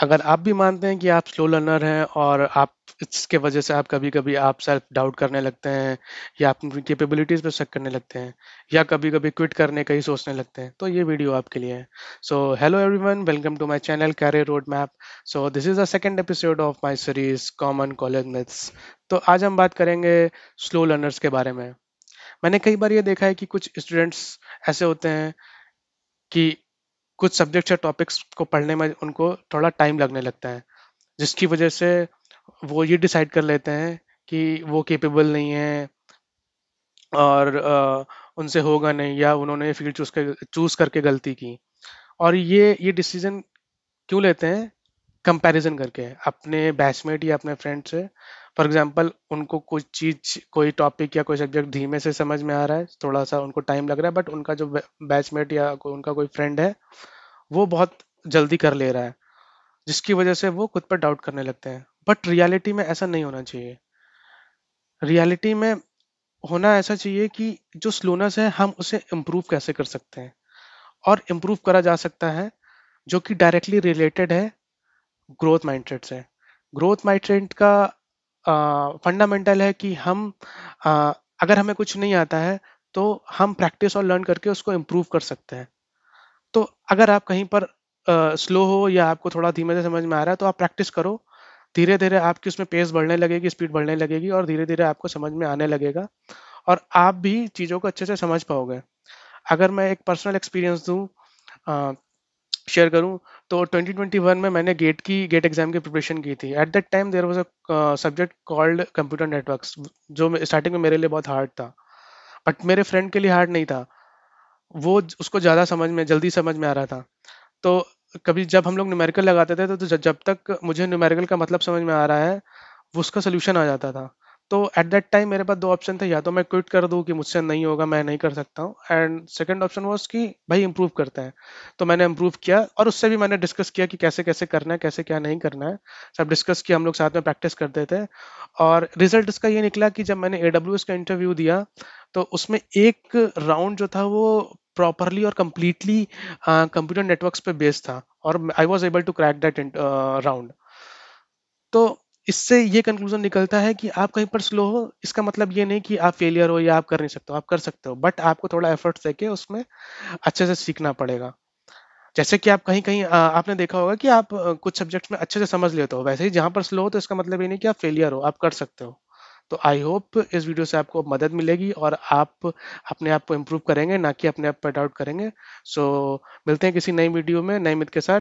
अगर आप भी मानते हैं कि आप स्लो लर्नर हैं और आप इसके वजह से आप कभी-कभी आप सेल्फ डाउट करने लगते हैं या अपनी कैपेबिलिटीज पे शक करने लगते हैं या कभी-कभी क्विट करने का ही सोचने लगते हैं, तो ये वीडियो आपके लिए है। So hello everyone, welcome to my channel career road map. So this is the second episode of my series common college myths. तो आज हम बात करेंगे स्लो लर्नर्स के बारे में। मैंने कई बार ये देखा है कि कुछ स्टूडेंट्स ऐसे होते हैं कि कुछ सब्जेक्ट्स या टॉपिक्स को पढ़ने में उनको थोड़ा टाइम लगने लगता है, जिसकी वजह से वो ये डिसाइड कर लेते हैं कि वो केपेबल नहीं है और उनसे होगा नहीं या उन्होंने ये फील्ड चूज करके गलती की। और ये डिसीजन क्यों लेते हैं? कंपैरिजन करके अपने बैचमेट या अपने फ्रेंड से। फॉर एग्जांपल उनको कुछ चीज कोई टॉपिक या कोई सब्जेक्ट धीमे से समझ में आ रहा है, थोड़ा सा उनको टाइम लग रहा है, बट उनका जो बैचमेट या उनका कोई फ्रेंड है वो बहुत जल्दी कर ले रहा है, जिसकी वजह से वो खुद पर डाउट करने लगते हैं। बट रियलिटी में ऐसा नहीं होना चाहिए। रियलिटी में होना ऐसा चाहिए कि जो स्लोनेस है हम उसे इम्प्रूव कैसे कर सकते हैं, और इम्प्रूव करा जा सकता है जो कि डायरेक्टली रिलेटेड है ग्रोथ माइंडसेट से। ग्रोथ माइंडसेट का फंडामेंटल है कि हम आ, अगर हमें कुछ नहीं आता है तो हम प्रैक्टिस और लर्न करके उसको इम्प्रूव कर सकते हैं। तो अगर आप कहीं पर स्लो हो या आपको थोड़ा धीमे से समझ में आ रहा है तो आप प्रैक्टिस करो। धीरे धीरे आपकी उसमें पेस बढ़ने लगेगी, स्पीड बढ़ने लगेगी और धीरे धीरे आपको समझ में आने लगेगा और आप भी चीज़ों को अच्छे से समझ पाओगे। अगर मैं एक पर्सनल एक्सपीरियंस दूं, शेयर करूं, तो 2021 में मैंने गेट एग्जाम की प्रिपरेशन की थी। At that time there was a subject called computer networks, जो स्टार्टिंग में मेरे लिए बहुत हार्ड था, बट मेरे फ्रेंड के लिए हार्ड नहीं था। उसको ज़्यादा समझ में जल्दी समझ में आ रहा था। तो कभी जब हम लोग न्यूमेरिकल लगाते थे तो जब तक मुझे न्यूमेरिकल का मतलब समझ में आ रहा है वो उसका सोल्यूशन आ जाता था। तो एट दैट टाइम मेरे पास दो ऑप्शन थे, या तो मैं क्विट कर दूं कि मुझसे नहीं होगा, मैं नहीं कर सकता हूँ, एंड सेकंड ऑप्शन वाज कि भाई इंप्रूव करते हैं। तो मैंने इंप्रूव किया और उससे भी मैंने डिस्कस किया कि कैसे कैसे करना है, कैसे क्या नहीं करना है। सब डिस्कस किया, हम लोग साथ में प्रैक्टिस करते थे। और रिजल्ट इसका ये निकला कि जब मैंने एडब्ल्यूएस का इंटरव्यू दिया तो उसमें एक राउंड जो था वो प्रॉपरली और कंप्लीटली कंप्यूटर नेटवर्क्स पे बेस्ड था और I was able to crack that round. तो इससे ये कंक्लूजन निकलता है कि आप कहीं पर स्लो हो इसका मतलब ये नहीं कि आप फेलियर हो या आप कर नहीं सकते हो, आप कर सकते हो, बट आपको थोड़ा एफर्ट्स देके उसमें अच्छे से सीखना पड़ेगा। जैसे कि आप कहीं कहीं आपने देखा होगा कि आप कुछ सब्जेक्ट्स में अच्छे से समझ लेते हो, वैसे ही जहां पर स्लो हो तो इसका मतलब ये नहीं कि आप फेलियर हो, आप कर सकते हो। तो आई होप इस वीडियो से आपको मदद मिलेगी और आप अपने आप को इम्प्रूव करेंगे, ना कि अपने आप पर डाउट करेंगे। सो मिलते हैं किसी नई वीडियो में नए मिथ के साथ।